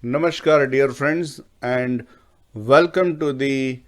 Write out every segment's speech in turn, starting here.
Namaskar, dear friends, and welcome to the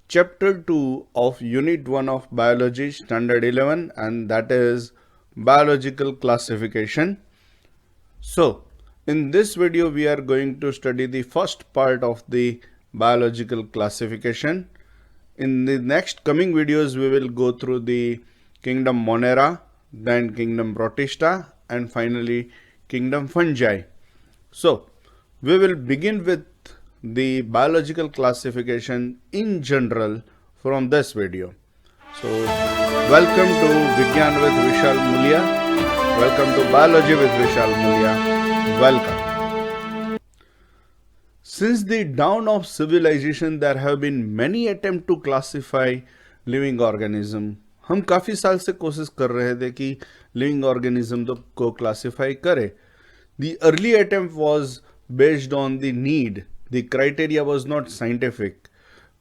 chapter 2 of Unit 1 of Biology, Standard 11, and that is Biological Classification. So, in this video, we are going to study the first part of the biological classification. In the next coming videos, we will go through the kingdom Monera, then kingdom Protista, and finally kingdom Fungi. So, we will begin with the biological classification in general from this video. So, welcome to Vigyan with Vishal Mulia. Welcome to Biology with Vishal Mulia. Welcome. Since the dawn of civilization, there have been many attempts to classify living organism. हम काफ़ी साल से कोशिश कर रहे थे कि living organism को क्लासिफाई करे. The early attempt was based on the need. The criteria was not scientific.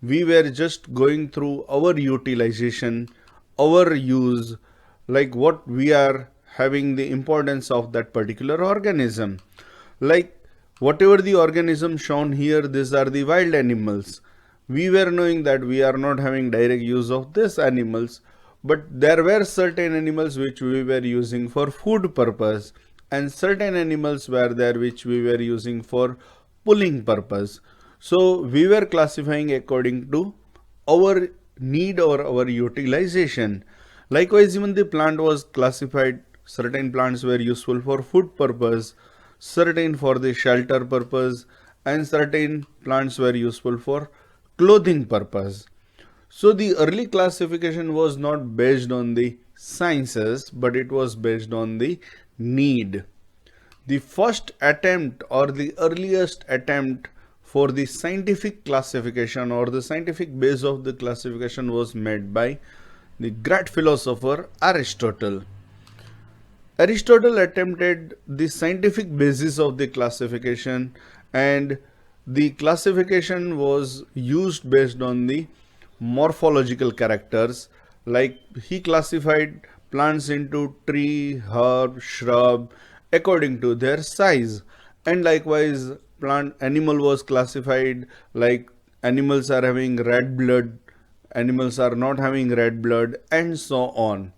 We were just going through our utilization, our use, like what we are having the importance of that particular organism. Like whatever the organism shown here, these are the wild animals. We were knowing that we are not having direct use of these animals, but there were certain animals which we were using for food purpose, and certain animals were there which we were using for pulling purpose. So we were classifying according to our need or our utilization. Likewise, even the plant was classified. Certain plants were useful for food purpose, certain for the shelter purpose, and certain plants were useful for clothing purpose. So the early classification was not based on the sciences, but it was based on the need. The first attempt or the earliest attempt for the scientific classification or the scientific base of the classification was made by the great philosopher Aristotle. Aristotle attempted the scientific basis of the classification, and the classification was used based on the morphological characters. Like he classified plants into tree, herb, shrub according to their size, and likewise animal was classified like animals are having red blood, animals are not having red blood, and so on.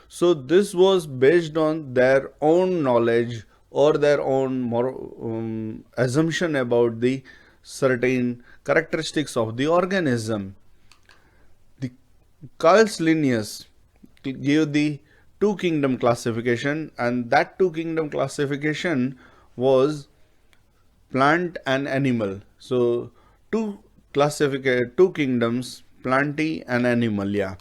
So this was based on their own knowledge or their own assumption about the certain characteristics of the organism. The Carl's Linnaeus gave the two kingdom classification, and that two kingdom classification was plant and animal. So two kingdoms, Plantae and Animalia.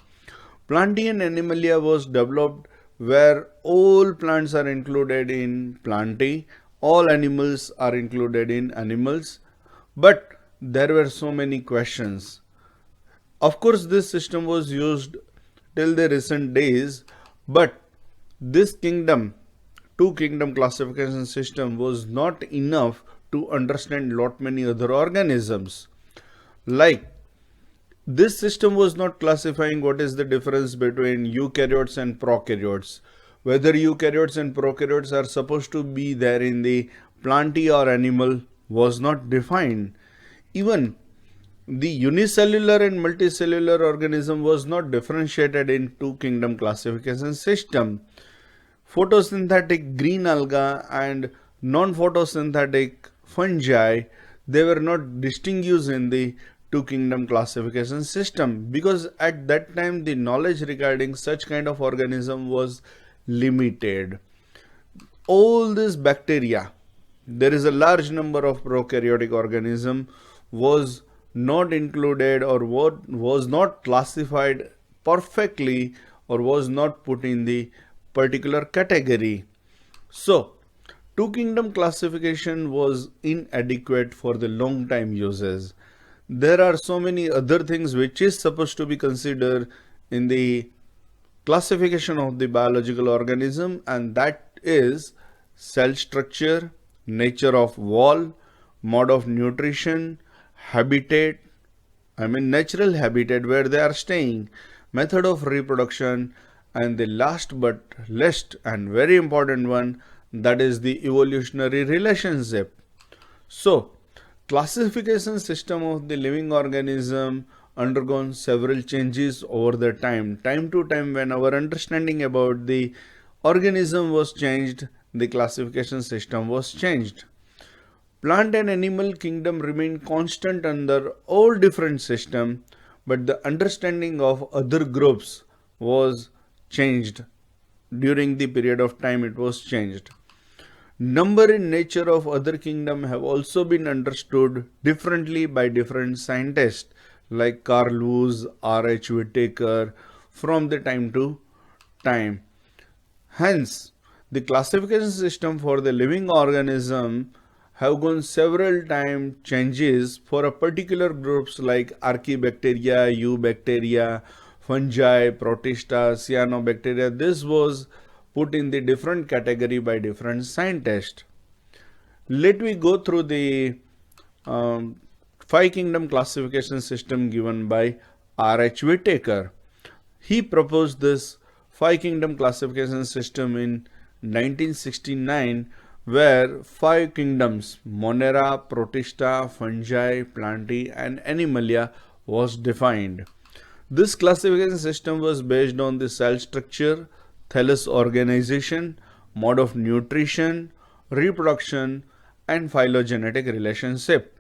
Plantae and Animalia was developed where all plants are included in Plantae, all animals are included in animals, but there were so many questions. Of course, this system was used till the recent days, but this two kingdom classification system was not enough to understand lot many other organisms. Like this system was not classifying what is the difference between eukaryotes and prokaryotes, whether eukaryotes and prokaryotes are supposed to be there in the Plantae or animal was not defined. Even the unicellular and multicellular organism was not differentiated in two kingdom classification system. Photosynthetic green alga and non-photosynthetic fungi, they were not distinguished in the two kingdom classification system, because at that time the knowledge regarding such kind of organism was limited. All this bacteria, there is a large number of prokaryotic organism, was not included or was not classified perfectly or was not put in the particular category. So two kingdom classification was inadequate for the long time uses. There are so many other things which is supposed to be considered in the classification of the biological organism, and that is cell structure, nature of wall, mode of nutrition, habitat, natural habitat where they are staying, method of reproduction, and the last but least and very important one, that is the evolutionary relationship. So, classification system of the living organism undergone several changes over the time to time. When our understanding about the organism was changed, the classification system was changed. Plant and animal kingdom remain constant under all different system, but the understanding of other groups was changed. During the period of time it was changed. Number and nature of other kingdom have also been understood differently by different scientists like Carl Lewis, R.H. Whitaker from the time to time. Hence, the classification system for the living organism have gone several time changes for a particular groups like archaebacteria, eubacteria, fungi, protista, cyanobacteria. This was put in the different category by different scientists. Let me go through the five kingdom classification system given by R.H. Whitaker. He proposed this five kingdom classification system in 1969, where five kingdoms Monera, Protista, Fungi, Plantae and Animalia was defined. This classification system was based on the cell structure, thallus organization, mode of nutrition, reproduction and phylogenetic relationship.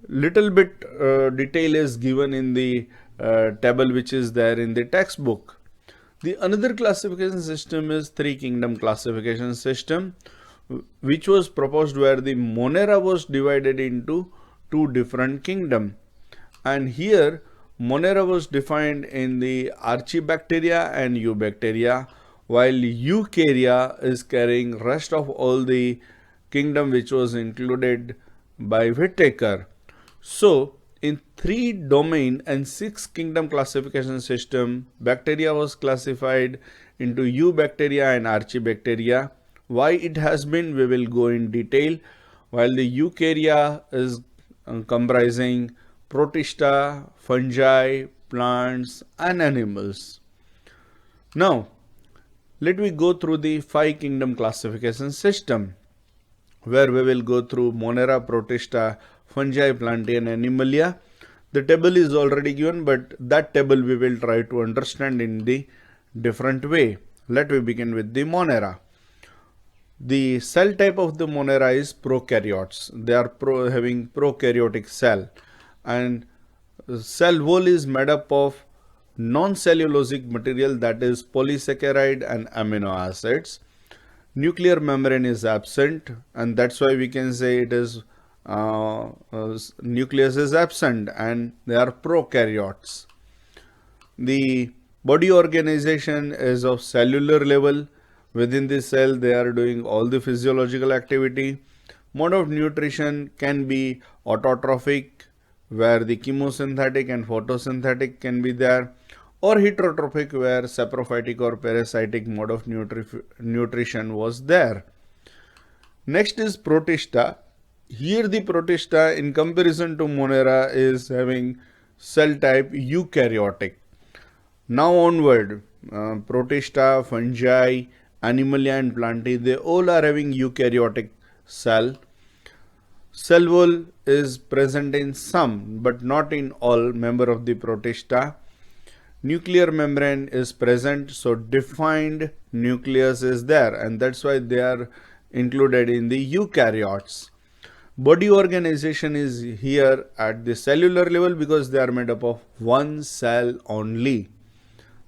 Little bit detail is given in the table which is there in the textbook. The another classification system is three kingdom classification system, which was proposed where the Monera was divided into two different kingdom, and here Monera was defined in the Archaebacteria and Eubacteria, while Eukarya is carrying rest of all the kingdom which was included by Whitaker. So, in three domain and six kingdom classification system, bacteria was classified into Eubacteria and Archaebacteria. Why it has been, we will go in detail. While the Eukarya is comprising Protista, fungi, plants and animals. Now, let me go through the five kingdom classification system, where we will go through Monera, Protista, fungi, Plantae and Animalia. The table is already given, but that table we will try to understand in the different way. Let me begin with the Monera. The cell type of the Monera is prokaryotes. They are having prokaryotic cell, and cell wall is made up of non-cellulosic material, that is polysaccharide and amino acids. Nuclear membrane is absent, and that's why we can say it is nucleus is absent, and they are prokaryotes. The body organization is of cellular level. Within the cell they are doing all the physiological activity. Mode of nutrition can be autotrophic, where the chemosynthetic and photosynthetic can be there, or heterotrophic, where saprophytic or parasitic mode of nutrition was there. Next is Protista. Here the Protista in comparison to Monera is having cell type eukaryotic. Now onward, Protista, fungi, Animalia and Plantae, they all are having eukaryotic cell. Cell wall is present in some but not in all member of the Protista. Nuclear membrane is present, so defined nucleus is there, and that's why they are included in the eukaryotes. Body organization is here at the cellular level because they are made up of one cell only.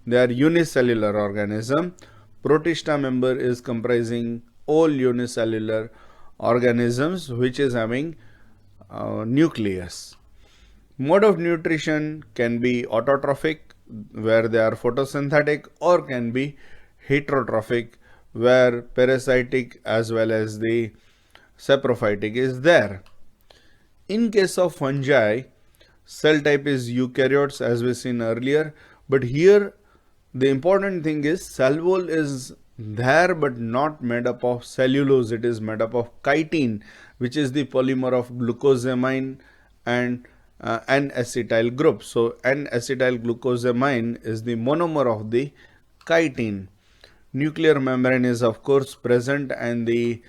They are unicellular organism. Protista member is comprising all unicellular organisms which is having nucleus. Mode of nutrition can be autotrophic, where they are photosynthetic, or can be heterotrophic, where parasitic as well as the saprophytic is there. In case of fungi, cell type is eukaryotes as we seen earlier, but here the important thing is cell wall is there but not made up of cellulose. It is made up of chitin, which is the polymer of glucosamine and N-acetyl group. So N-acetyl glucosamine is the monomer of the chitin. Nuclear membrane is of course present, and the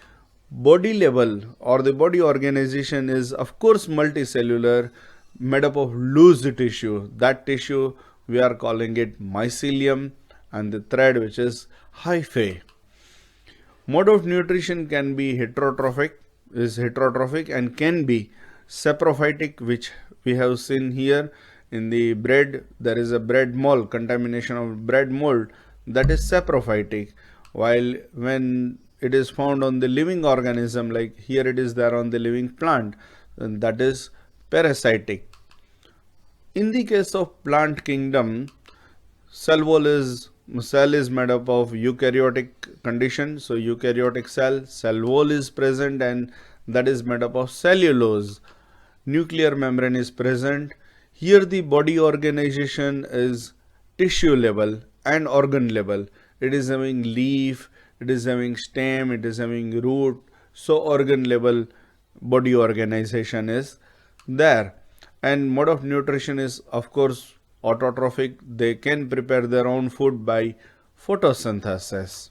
Body level or the body organization is of course multicellular, made up of loose tissue. That tissue we are calling it mycelium, and the thread which is hyphae. Mode of nutrition can be heterotrophic and can be saprophytic, which we have seen here in the bread. There is a bread mold, contamination of bread mold, that is saprophytic, while when it is found on the living organism, like here it is there on the living plant, that is parasitic. In the case of plant kingdom, cell is made up of eukaryotic condition. So eukaryotic cell wall is present, and that is made up of cellulose. Nuclear membrane is present. Here the body organization is tissue level and organ level. It is having leaf, it is having stem, it is having root. So organ level body organization is there. And mode of nutrition is of course autotrophic. They can prepare their own food by photosynthesis.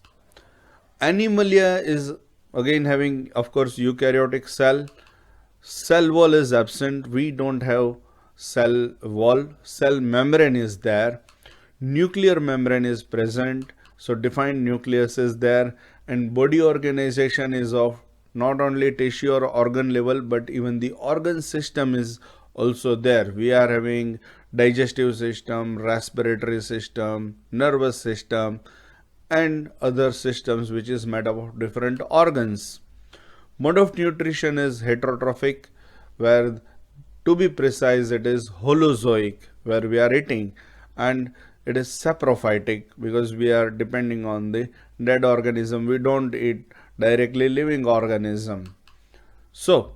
Animalia is again having of course eukaryotic cell wall is absent. We don't have cell wall. Cell membrane is there. Nuclear membrane is present. So defined nucleus is there, and body organization is of not only tissue or organ level, but even the organ system is also there. We are having digestive system, respiratory system, nervous system, and other systems which is made up of different organs. Mode of nutrition is heterotrophic, where to be precise it is holozoic, where we are eating, and it is saprophytic because we are depending on the dead organism. We don't eat directly living organism. So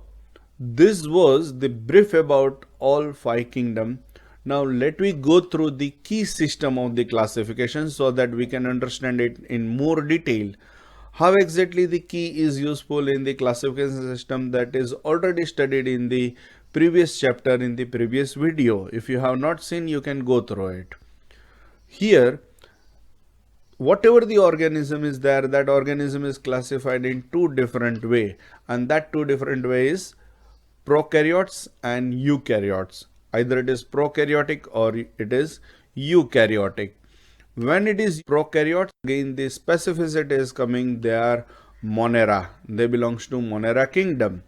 this was the brief about all five kingdom. Now let me go through the key system of the classification so that we can understand it in more detail. How exactly the key is useful in the classification system, that is already studied in the previous chapter in the previous video. If you have not seen, you can go through it. Here, whatever the organism is there, that organism is classified in two different ways, and that two different ways prokaryotes and eukaryotes. Either it is prokaryotic or it is eukaryotic. When it is prokaryotes, again the specificity is coming, they are monera. They belongs to monera kingdom.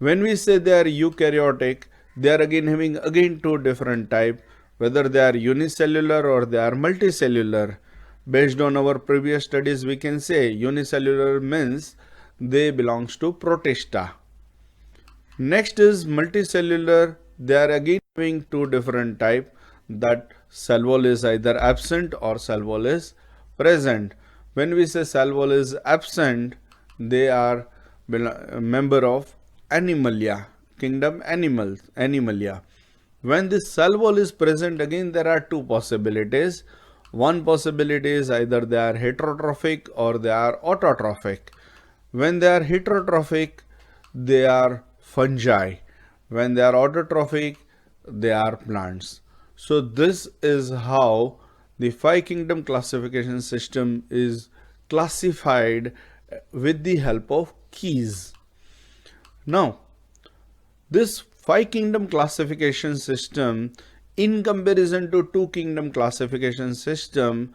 When we say they are eukaryotic, they are again two different type, whether they are unicellular or they are multicellular. Based on our previous studies, we can say unicellular means they belongs to protista. Next is multicellular. They are again having two different type, that cell wall is either absent or cell wall is present. When we say cell wall is absent, they are a member of Animalia kingdom, Animalia. When this cell wall is present, again there are two possibilities. One possibility is either they are heterotrophic or they are autotrophic. When they are heterotrophic, they are fungi. When they are autotrophic, they are plants. So this is how the five kingdom classification system is classified with the help of keys. Now, this five kingdom classification system in comparison to two kingdom classification system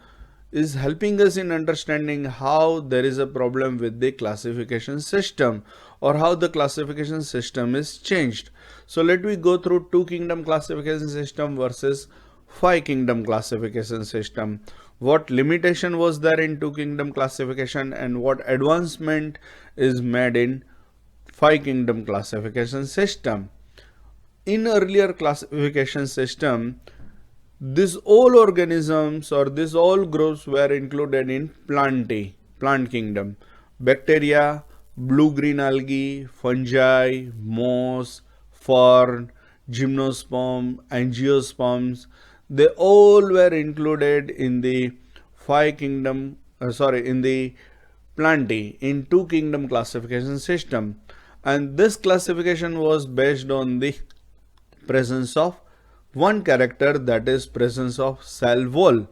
is helping us in understanding how there is a problem with the classification system or how the classification system is changed. So let me go through two kingdom classification system versus five kingdom classification system. What limitation was there in two kingdom classification and what advancement is made in five kingdom classification system. In earlier classification system, these all organisms or these all groups were included in plant kingdom. Bacteria, blue-green algae, fungi, moss, fern, gymnosperm, angiosperms, they all were included in the in the plantae, in two kingdom classification system. And this classification was based on the presence of one character, that is presence of cell wall.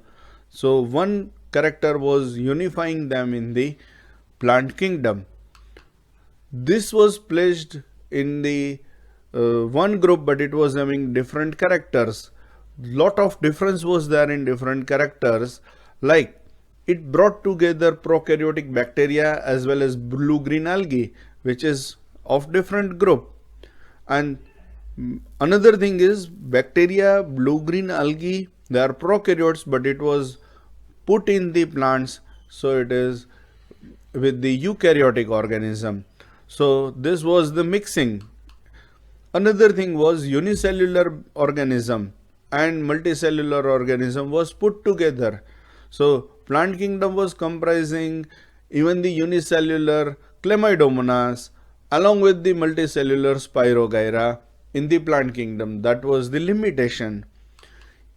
So one character was unifying them in the plant kingdom. This was placed in the one group, but it was having different characters. Lot of difference was there in different characters, like it brought together prokaryotic bacteria as well as blue-green algae, which is of different group. And another thing is bacteria, blue-green algae, they are prokaryotes, but it was put in the plants, so it is with the eukaryotic organism. So this was the mixing. Another thing was unicellular organism and multicellular organism was put together. So plant kingdom was comprising even the unicellular Chlamydomonas along with the multicellular Spirogyra in the plant kingdom. That was the limitation.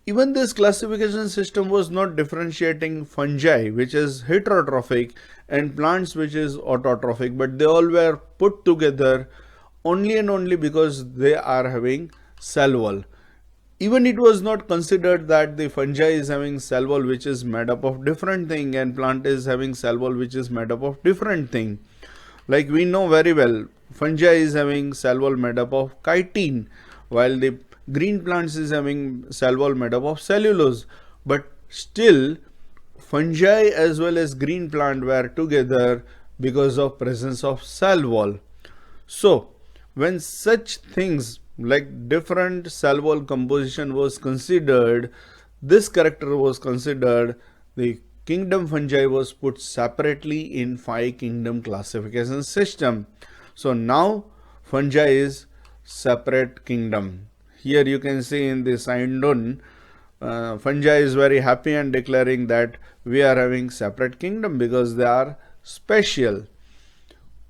Even this classification system was not differentiating fungi, which is heterotrophic, and plants, which is autotrophic, but they all were put together only and only because they are having cell wall. Even it was not considered that the fungi is having cell wall which is made up of different thing and plant is having cell wall which is made up of different thing. Like we know very well, fungi is having cell wall made up of chitin, while the green plants is having cell wall made up of cellulose. But still fungi as well as green plant were together because of presence of cell wall. So when such things like different cell wall composition was considered, this character was considered, the kingdom fungi was put separately in 5 kingdom classification system. So now fungi is separate kingdom. Here you can see in the sign done, fungi is very happy and declaring that we are having separate kingdom because they are special.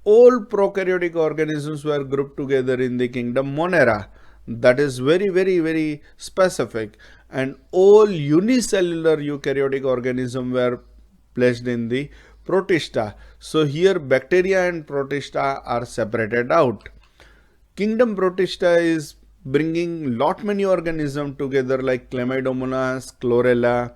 All prokaryotic organisms were grouped together in the kingdom Monera. That is very specific. And all unicellular eukaryotic organisms were placed in the Protista. So here bacteria and Protista are separated out. Kingdom Protista is bringing lot many organisms together like Chlamydomonas, Chlorella,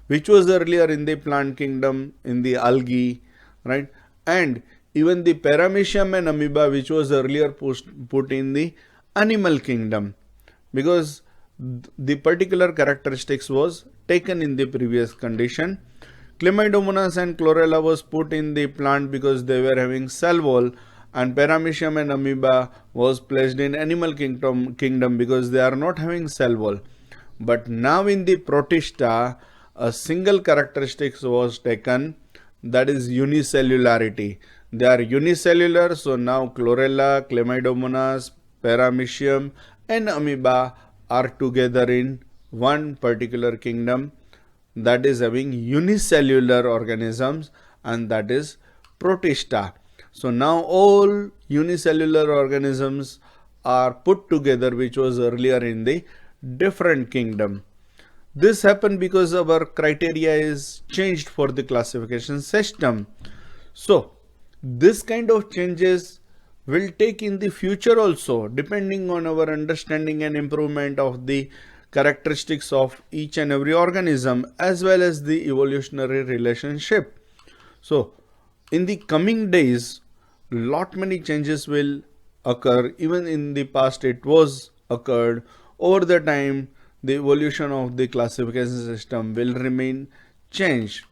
which was earlier in the plant kingdom in the algae, right? And even the Paramecium and amoeba, which was earlier put in the animal kingdom, because the particular characteristics was taken in the previous condition. Chlamydomonas and Chlorella was put in the plant because they were having cell wall, and Paramecium and amoeba was placed in animal kingdom because they are not having cell wall. But now in the Protista, a single characteristic was taken, that is unicellularity. They are unicellular, so now Chlorella, Chlamydomonas, Paramecium and amoeba are together in one particular kingdom, that is having unicellular organisms, and that is Protista. So now all unicellular organisms are put together, which was earlier in the different kingdom. This happened because our criteria is changed for the classification system. So this kind of changes will take in the future also, depending on our understanding and improvement of the characteristics of each and every organism as well as the evolutionary relationship. So in the coming days, lot many changes will occur. Even in the past it was occurred. Over the time, the evolution of the classification system will remain changed.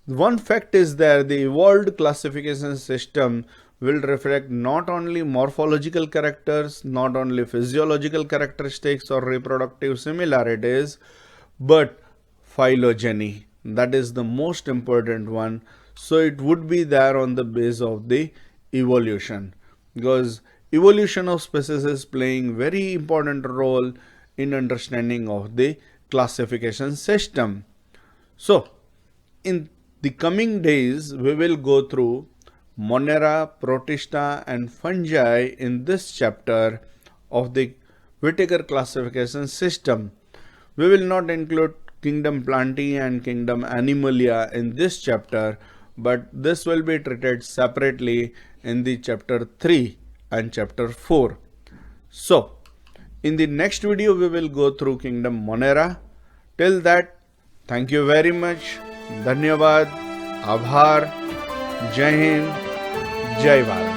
One fact is that the evolved classification system will reflect not only morphological characters, not only physiological characteristics or reproductive similarities, but phylogeny. That is the most important one. So it would be there on the base of the evolution, because evolution of species is playing very important role in understanding of the classification system. So in the coming days, we will go through Monera, Protista and fungi in this chapter of the Whitaker classification system. We will not include kingdom Plantae and kingdom Animalia in this chapter, but this will be treated separately in the chapter 3 and chapter 4. So in the next video, we will go through kingdom Monera. Till that, thank you very much. धन्यवाद, आभार, जय हिंद, जय भारत.